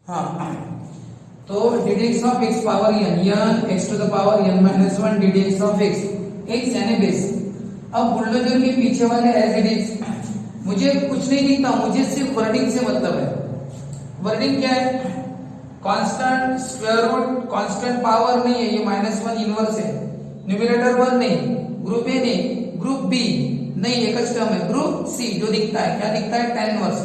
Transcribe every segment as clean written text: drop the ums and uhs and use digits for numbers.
हाँ, तो d d x of x power n x to the power n minus one d d x of x यानी base. अब bulldozer के पीछे वाले एज इट इज, मुझे कुछ नहीं दिखता, मुझे सिर्फ वर्डिंग से मतलब है। वर्डिंग क्या है? Constant square root, constant power नहीं है, ये माइनस वन इनवर्स है। न्यूमरेटर वन नहीं, ग्रुप ए नहीं, ग्रुप बी नहीं, एक टर्म है ग्रुप सी जो दिखता है, क्या दिखता है? tan inverse.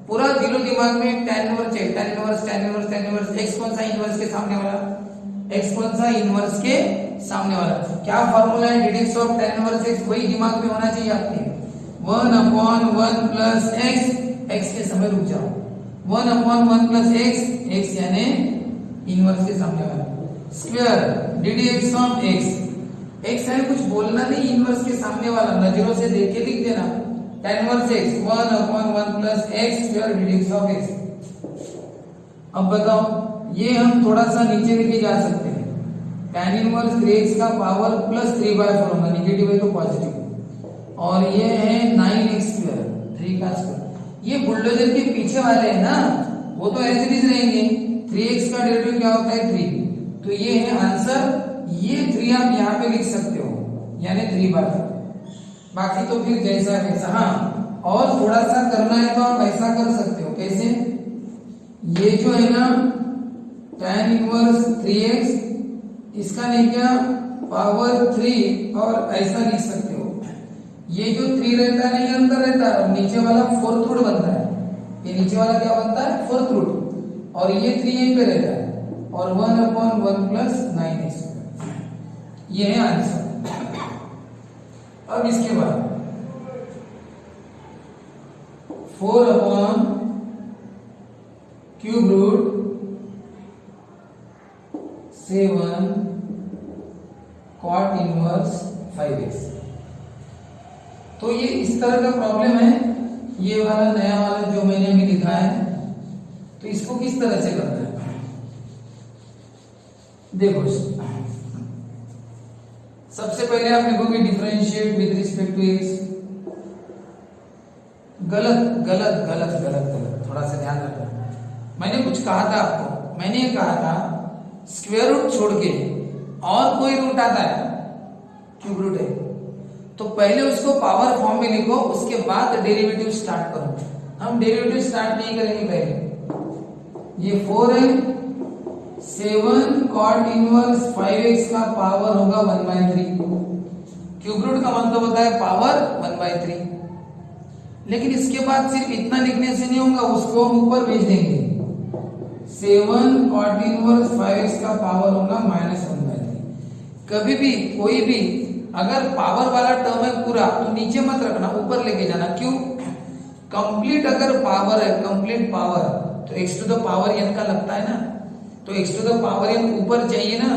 पूरा दिलो दिमाग में tan इनवर्स है, tan inverse tan inverse tan inverse. X कौन सा इनवर्स के सामने वाला? एक्स कौन सा इनवर्स के सामने वाला? क्या फार्मूला है? D d x of tan inverse x, वही दिमाग में होना चाहिए आपके। 1/1 प्लस एक्स, एक्स के समय रुक जाओ, 1/1 प्लस एक्स, एक्स यानी इनवर्स के सामने वाला square D d x of x, x है कुछ बोलना नहीं, इनवर्स के सामने वाला नजरों से देख के लिख देना। tan inverse x 1/1 plus x square D d x of x। अब बताओ, ये हम थोड़ा सा नीचे लेके जा सकते हैं। tan इनवर्स 3x का पावर प्लस 3/4 होगा, निगेटिव है तो पॉजिटिव, और ये है 9x स्क्वायर 3 का स्क्वायर। ये बुलडोजर के पीछे वाले हैं ना, वो तो एज इट इज रहेंगे। 3x का डेरिवेटिव क्या होता है? 3। तो ये है आंसर। ये 3 आप यहाँ पे लिख सकते हो, यानी 3/4। बाकी तो फिर जैसा वैसा। हाँ, और थोड़ा सा करना है तो आप ऐसा कर सकते हो। कैसे? ये जो है ना tan इनवर्स 3x, इसका नहीं क्या पावर 3, और ऐसा लिख सकते हो। ये जो 3 रहता है, नहीं अंदर रहता है, नीचे वाला फोर्थ रूट बनता है। ये नीचे वाला क्या बनता है? फोर्थ रूट, और ये 3 यहीं पे रहता है, और 1/1 प्लस 9x, ये है आंसर। अब इसके बाद 4/³ रूट 7 cot इनवर्स 5x। तो ये इस तरह का प्रॉब्लम है। ये वाला नया वाला जो मैंने अभी लिखा है, तो इसको किस तरह से करना है देखो। सबसे पहले आप लिखोगे differentiate with respect to x. गलत गलत गलत गलत गलत, थोड़ा सा ध्यान रखना। मैंने कुछ कहा था आपको, मैंने ये कहा था स्क्वायर रूट छोड़ के और कोई रूट आता है, क्यूब रूट है, तो पहले उसको पावर फॉर्म में लिखो, उसके बाद डेरिवेटिव स्टार्ट करो। हम डेरिवेटिव स्टार्ट नहीं करेंगे पहले। ये 4 है, 7 cot इनवर्स 5x का पावर होगा 1/3। क्यूब रूट का मतलब होता है पावर 1/3। लेकिन इसके बाद सिर्फ इतना लिखने से नहीं होगा, उसको हम ऊपर भेज देंगे। 7 cot इनवर्स 5x का पावर होगा -1/3। कभी भी कोई भी अगर पावर वाला टर्म है पूरा, तो नीचे मत रखना, ऊपर लेके जाना। क्यों? कंप्लीट अगर पावर है, कंप्लीट पावर, तो x to the power n का लगता है ना, तो x to the power n ऊपर चाहिए ना,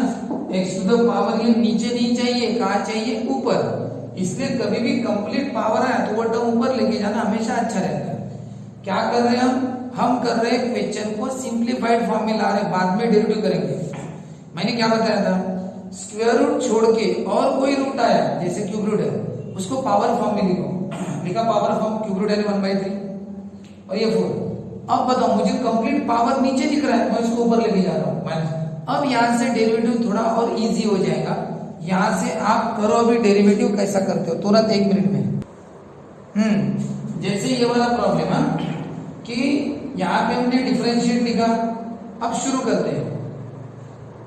x to the power n नीचे नहीं चाहिए, कहाँ चाहिए? ऊपर। इसलिए कभी भी कंप्लीट पावर है तो वो टर्म ऊपर लेके जाना हमेशा अच्छा रहता है। क्या कर रहे हैं हम कर रहे हैं क्वेश्चन को सिंप्लीफाइड फॉर्म में ला रहे हैं, बाद में डेरिवेटिव करेंगे। मैंने क्या बताया था? स्क्वायर रूट छोड़ के और कोई रूट आया, जैसे क्यूब रूट है, उसको पावर फॉर्म में लिखो। लिखा पावर फॉर्म, क्यूब रूट है 1/3, और ये 4। अब बताओ, मुझे कंप्लीट पावर नीचे दिख रहा है, मैं इसको ऊपर लेके जा रहा हूँ माइनस। अब यहाँ से डेरिवेटिव थोड़ा और इजी हो जाएगा। यहाँ से आप करो अभी डेरिवेटिव कैसा करते हो तुरंत 1 मिनट में। जैसे ये वाला प्रॉब्लम है कि यहाँ पे हमने डिफरेंशिएट लिखा। अब शुरू करते हैं।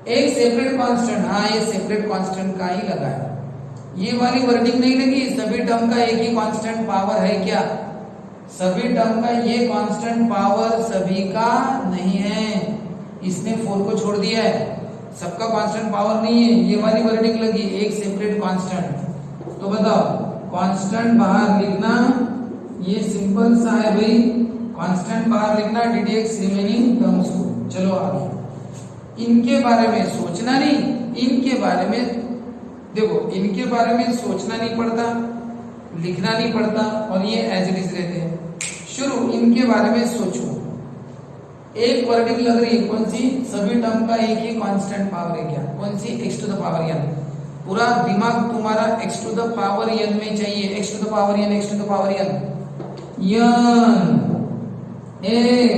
एक सेपरेट कांस्टेंट, हाँ ये सेपरेट कांस्टेंट का ही लगा है, ये वाली वर्डिंग नहीं लगी। सभी टर्म का एक ही कांस्टेंट पावर है क्या? सभी टर्म का ये कांस्टेंट पावर सभी का नहीं है, इसने 4 को छोड़ दिया है, सबका कांस्टेंट पावर नहीं है। ये वाली वर्डिंग लगी, एक सेपरेट कांस्टेंट। तो बताओ, कांस्टेंट बाहर लिखना, ये सिंपल सा है भाई, कांस्टेंट बाहर लिखना, D d x remaining terms को। चलो आगे, इनके बारे में सोचना नहीं, इनके बारे में देखो, इनके बारे में सोचना नहीं पड़ता, लिखना नहीं पड़ता, और ये एज इट इज रहते हैं। शुरू इनके बारे में सोचो। एक वर्डिंग लग रही है, कौन सी? सभी टर्म का एक ही कांस्टेंट पावर है क्या? कौन सी? x to the power n। पूरा दिमाग तुम्हारा x to the power n में चाहिए, x to the power n, x to the power n, n x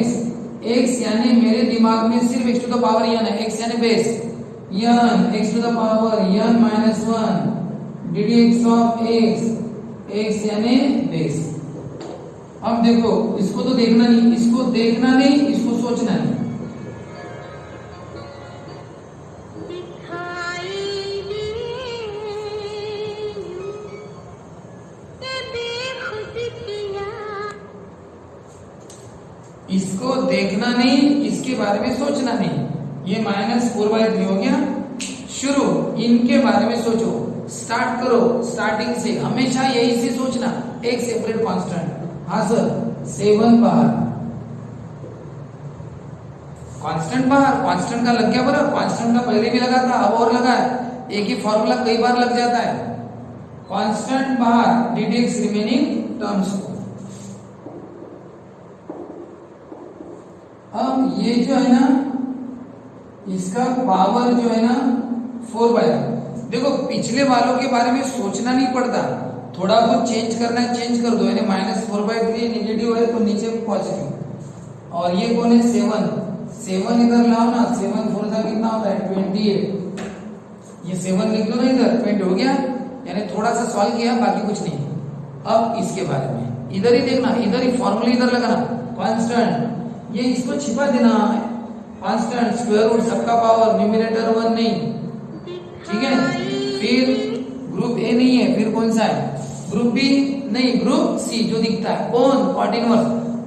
x यानी मेरे दिमाग में सिर्फ x to the power n है, x यानी base n, x to the power n minus 1 ddx of x, x यानी base. अब देखो इसको तो देखना नहीं, इसको देखना नहीं, इसको सोचना नहीं। इसको देखना नहीं, इसके बारे में सोचना नहीं। ये -4/3 हो गया। शुरू इनके बारे में सोचो, स्टार्ट करो स्टार्टिंग से, हमेशा यही से सोचना, एक सेपरेट कांस्टेंट। हाँ सर 7 बाहर, कांस्टेंट बाहर, कांस्टेंट का लग गया बराबर, कांस्टेंट का पहले भी लगा था अब और लगा है, एक ही फॉर्मूला कई बार लग जाता है। कांस्टेंट बाहर, ddx रिमेनिंग टर्म्स को। अब ये जो है ना, इसका पावर जो है ना 4/3। देखो पिछले वालों के बारे में सोचना नहीं पड़ता, थोड़ा बहुत चेंज करना है चेंज कर दो, यानी -4/3 नेगेटिव है तो नीचे पॉजिटिव। और ये कौन है 7 इधर लाओ ना, 7 4 का कितना होता है 28। ये 7 लिख दो ना इधर, 20 हो गया, यानी थोड़ा सा सॉल्व किया बाकी कुछ नहीं। अब इसके बारे में इधर ही देखना, इधर ही फॉर्मूला इधर लगाना, कांस्टेंट, ये इसको छिपा देना है, कांस्टेंट स्क्वायर रूट सबका पावर, न्यूमरेटर 1 नहीं, ठीक है। फिर ग्रुप ए नहीं है, फिर कौन सा है, ग्रुप बी नहीं, ग्रुप सी जो दिखता है कौन, कॉट इनवर्स।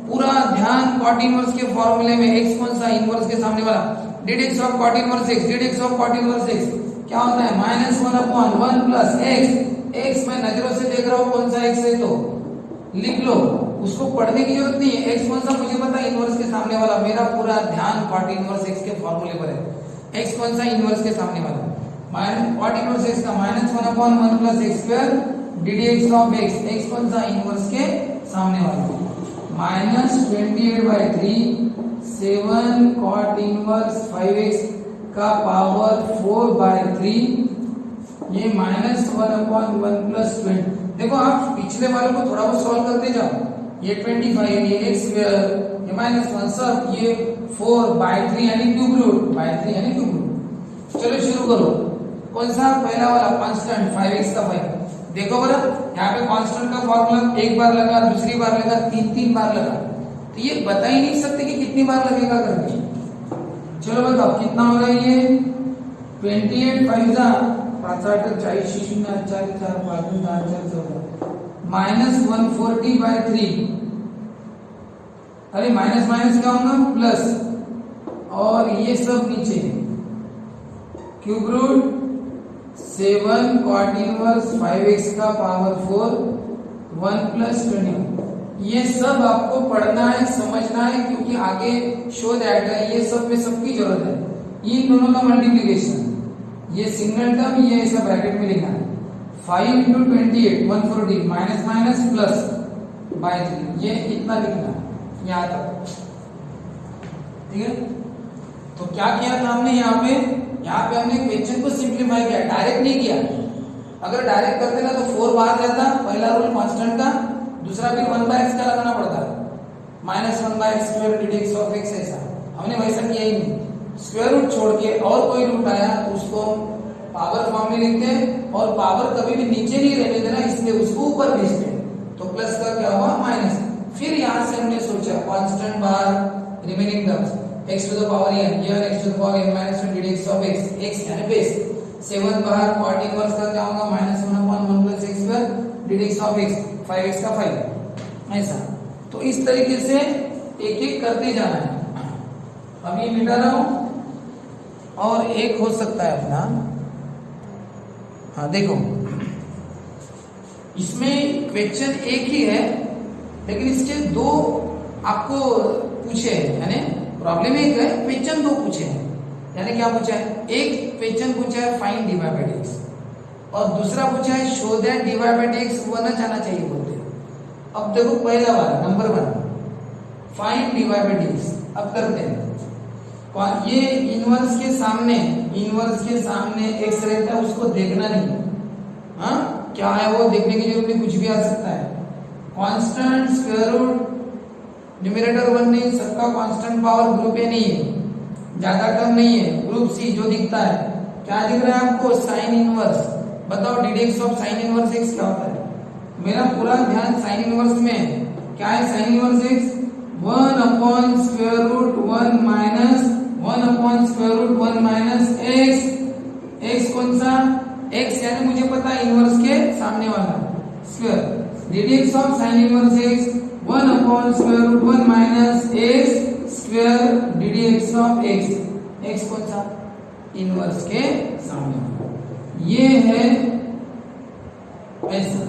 पूरा ध्यान कॉट इनवर्स के फॉर्मूले में, x कौन सा, इनवर्स के सामने वाला, ddx of cot inverse x, ddx of cot inverse x क्या होता है -1/1 प्लस x। x मैं नजरों से देख रहा हूं कौन सा x है तो लिख लो, उसको पढ़ने की जरूरत नहीं है। x कौन सा मुझे पता है, इनवर्स के सामने वाला, मेरा पूरा ध्यान कॉट इनवर्स x के फॉर्मूले पर है। x कौन सा, इनवर्स के सामने वाला, कॉट इनवर्स x का -1/1 plus x square ddx of x, x कौन सा, इनवर्स के सामने वाला, -28/3 7 कॉट इनवर्स 5x का पावर 4/3, ये -1/1 प्लस 20। देखो आप पिछले वालों को थोड़ा बहुत सॉल्व करते जाओ, ये 25, ये x स्क्वायर, ये -1 सब, ये 4/3 यानी क्यूब रूट, 3 यानी क्यूब रूट। चलो शुरू करो, कौन सा, पहला वाला कांस्टेंट 5x का 5। देखो बरा यहाँ पे कांस्टेंट का फॉर्मूला एक बार लगा, दूसरी बार लगा, तीन बार लगा, तो ये बता ही नहीं सकते कि कितनी बार लगेगा करके। चलो बताओ कितना हो रहा है ये 28 5 जा 5 8 40 0 4 4 5 4 4 -140/3, अरे माइनस माइनस क्या होगा प्लस, और ये सब नीचे cube root 7 cot inverse 5x का पावर 4 1 प्लस 20। ये सब आपको पढ़ना है समझना है, क्योंकि आगे शो दैट है, ये सब में सबकी जरूरत है। इन दोनों का मल्टीप्लिकेशन, ये सिंगल टर्म, ये ऐसा ब्रैकेट में लिखना है 5 × 28 140 माइनस माइनस प्लस बाय 3, ये इतना लिखना है यहाँ तक, ठीक है। तो क्या किया था हमने यहाँ पे हमने क्वेश्चन को सिंप्लीफाई किया, डायरेक्ट नहीं किया। अगर डायरेक्ट करते ना तो 4 बाहर जाता, पहला रूल कांस्टेंट का, दूसरा फिर 1/x का लगाना पड़ता, -1/x square ddx of x ऐसा। हमने वैसा किया ही नहीं, स्क्वायर रूट छोड़ के और कोई रूट आया तो उसको पावर फॉर्म में लिखते हैं, और पावर कभी भी नीचे नहीं रहने देना, इसलिए उसको ऊपर भेजते हैं। तो प्लस का क्या हुआ माइनस। फिर यहाँ से हमने सोचा कांस्टेंट बाहर, remaining terms x to the power n, ये x to the power n minus ddx of x, x यानी बेस, 7 बाहर कॉट इनवर्स का क्या होगा -1/1 plus x square ddx of x, 5x का 5 ऐसा। तो इस तरीके से एक एक करते जाना है। अब ये मिटा रहा हूं, और एक हो सकता है अपना, हाँ देखो इसमें क्वेश्चन एक ही है, लेकिन इसके दो आपको पूछे हैं, यानी प्रॉब्लम एक है, क्वेश्चन दो पूछे हैं। यानी क्या पूछा है, एक क्वेश्चन पूछा है फाइंड dy बाय dx, और दूसरा पूछा है show that dy by dx one जाना चाहिए बोलते हैं। अब देखो पहला वाला नंबर 1 फाइंड dy बाय dx, अब करते हैं। ये इनवर्स के सामने x रहता है, उसको देखना नहीं, हाँ क्या है वो देखने की जरूरत नहीं, कुछ भी आ सकता है। कांस्टेंट स्क्वायर रूट न्यूमरेटर 1 नहीं, सबका कांस्टेंट पावर ग्रुप ए नहीं है, ज्यादा टर्म नहीं है। ग्रुप सी जो दिखता है, क्या दिख रहा है आपको? Sine inverse. बताओ ddx of sine inverse x क्या होता है? मेरा पूरा ध्यान साइन इनवर्स में है। क्या है sine inverse x? 1 upon square root 1 minus 1 upon square root 1 minus x. X कौन सा? एक्स यानी मुझे पता है इनवर्स के सामने वाला square. D d x of sine inverse x 1 upon square root 1 minus x square d d x of x. X कौन सा? इनवर्स के सामने वाला। ये है ऐसा।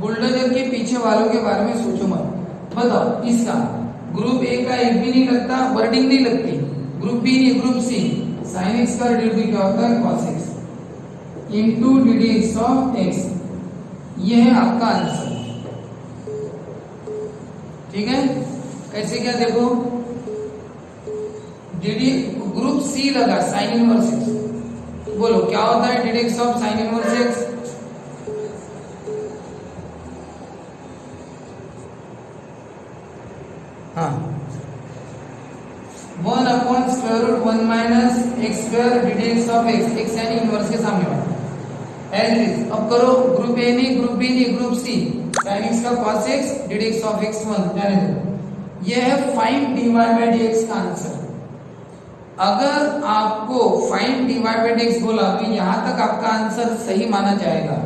बुलडोजर के पीछे वालों के बारे में सोचो मत। बताओ इसका ग्रुप ए का एक भी नहीं लगता, वर्डिंग नहीं लगती। ग्रुप बी नहीं, ग्रुप सी। साइन एक्स का ड्यूटी क्या होता है? Cos x into डीडीएक्स of x. ये है आपका आंसर। ठीक है, कैसे क्या देखो, डीडी ग्रुप सी लगा साइन इनवर्स एक्स। बोलो क्या होता है d d x of sine inverse x? हाँ, 1 upon square root 1 minus x square d d x of x. X यानी इनवर्स के सामने वाला। As it is. अब करो ग्रुप ए नहीं, ग्रुप बी नहीं, ग्रुप सी। साइन एक्स का cos x d d x of x 1 जाने दो। ये है फाइंड dy बाय dx का आंसर। अगर आपको फाइंड dy बाय dx बोला तो यहां तक आपका आंसर सही माना जाएगा।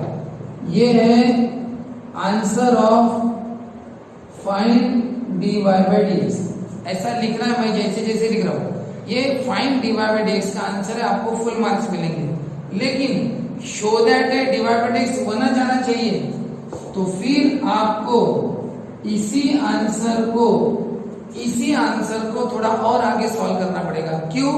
ये है answer of find dy by dx। ऐसा लिखना है, मैं जैसे जैसे लिख रहा हूं। ये फाइंड dy बाय dx का आंसर है, आपको फुल मार्क्स मिलेंगे। लेकिन शो दैट है dy बाय dx होना जाना चाहिए, तो फिर आपको इसी आंसर को थोड़ा और आगे सॉल्व करना पड़ेगा। क्यों?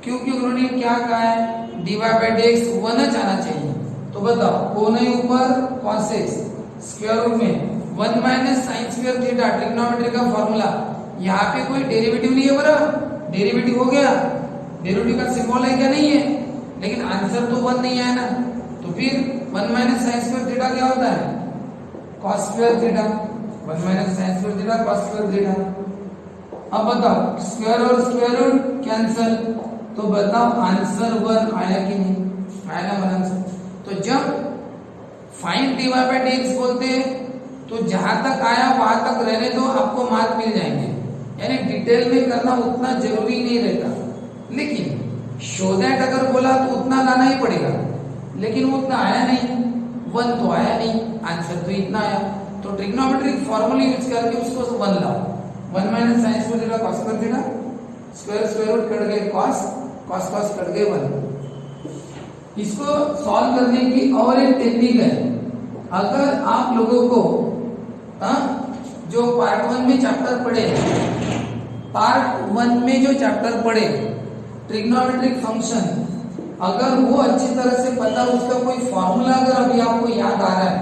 क्योंकि उन्होंने क्या कहा है? dy बाय dx होना जाना चाहिए। तो बताओ, कोण है ऊपर cos x, स्क्वायर रूट में 1 minus sine square theta, trigonometry का फॉर्मूला। यहाँ पे कोई डेरिवेटिव नहीं है, बराबर। डेरिवेटिव हो गया, डेरिवेटिव का सिंबल है क्या? नहीं है। लेकिन आंसर तो 1 नहीं आया ना, तो फिर 1 माइनस साइन स्क्वायर थीटा क्या होता है? cos square theta. 1 minus sine square theta cos square theta. अब बताओ स्क्वायर और स्क्वायर रूट कैंसिल, तो बताओ आंसर 1 आया कि नहीं? आया ना 1 आंसर। तो जब फाइंड dy बाय dx बोलते हैं तो जहां तक आया वहां तक रहने दो, आपको मार्क मिल जाएंगे। यानी डिटेल में करना उतना जरूरी नहीं रहता। लेकिन शो दैट अगर बोला तो उतना लाना ही पड़ेगा। लेकिन वो उतना आया नहीं, 1 तो आया नहीं, आंसर तो इतना आया। तो ट्रिग्नोमेट्रिक फॉर्मूला यूज करके उसको 1 लाओ। 1 minus sine square theta cos square theta, square square root cut गए cos, cos cos कट गए 1। इसको सॉल्व करने की और एक टेक्निक है। अगर आप लोगों को जो पार्ट 1 में चैप्टर पढ़े, पार्ट 1 में जो चैप्टर पढ़े ट्रिग्नोमेट्रिक फंक्शन, अगर वो अच्छी तरह से पता, उसका कोई फॉर्मूला अगर अभी आपको याद आ रहा है,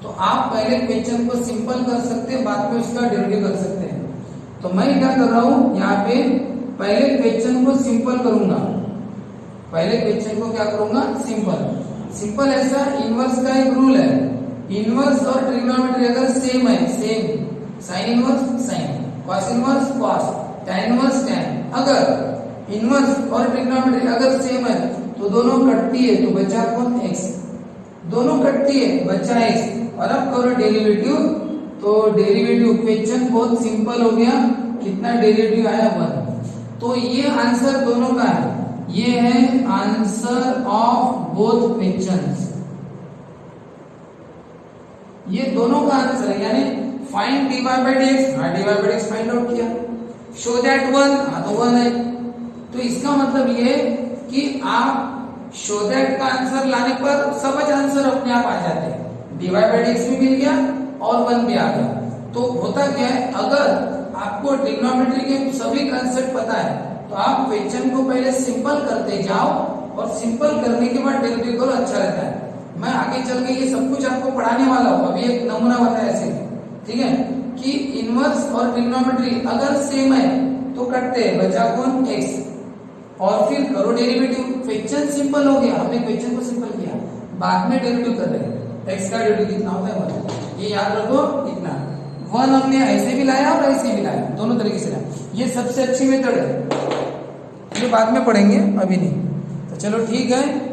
तो आप पहले क्वेश्चन को सिंपल कर सकते हैं, बाद में उसका डेरिवेटिव कर सकते हैं। तो मैं क्या कर रहा हूं यहाँ पे, पहले क्वेश्चन को सिंपल करूंगा। पहले क्वेश्चन को क्या करूंगा? सिंपल ऐसा इनवर्स का एक रूल है। इनवर्स और ट्रिग्नोमेट्री अगर सेम है, same, sine inverse sine, cos inverse cos, tan inverse tan। अगर इनवर्स और ट्रिग्नोमेट्री अगर सेम है तो दोनों कटती है, तो बचा कौन? x। दोनों कटती है, बचा x। और अब करो डेरिवेटिव, तो डेरिवेटिव क्वेश्चन बहुत सिंपल हो गया। कितना डेरिवेटिव आया? 1। तो ये आंसर दोनों का है। ये है आंसर ऑफ बोथ क्वेश्चंस। ये दोनों का आंसर है। यानी find dy by dx, dy by dx find out किया। शो दैट 1, तो 1 है। तो इसका मतलब ये कि आप शो दैट का आंसर लाने पर सब आंसर अपने आप आ जाते हैं। dy बाय dx भी मिल गया और 1 भी आ गया। तो होता क्या है, अगर आपको ट्रिग्नोमेट्री के सभी कांसेप्ट पता है तो आप क्वेश्चन को पहले सिंपल करते जाओ, और सिंपल करने के बाद डेरिवेटिव करो, अच्छा रहता है। मैं आगे चल के ये सब कुछ आपको पढ़ाने वाला हूँ। अभी एक नमूना बताया ऐसे, ठीक है, कि इनवर्स और ट्रिग्नोमेट्री अगर सेम है तो कटते हैं, बचा कौन? x। और फिर करो डेरिवेटिव। क्वेश्चन सिंपल हो गया, हमने क्वेश्चन को सिंपल किया, बाद में डेरिवेटिव कर रहे हैं। x का डेरिवेटिव कितना होता है? 1। ये याद रखो, इतना वन हमने ऐसे भी लाया और ऐसे भी लाया, दोनों तरीके से लाया। ये सबसे अच्छी मेथड है, ये बाद में पढ़ेंगे, अभी नहीं। तो चलो ठीक है।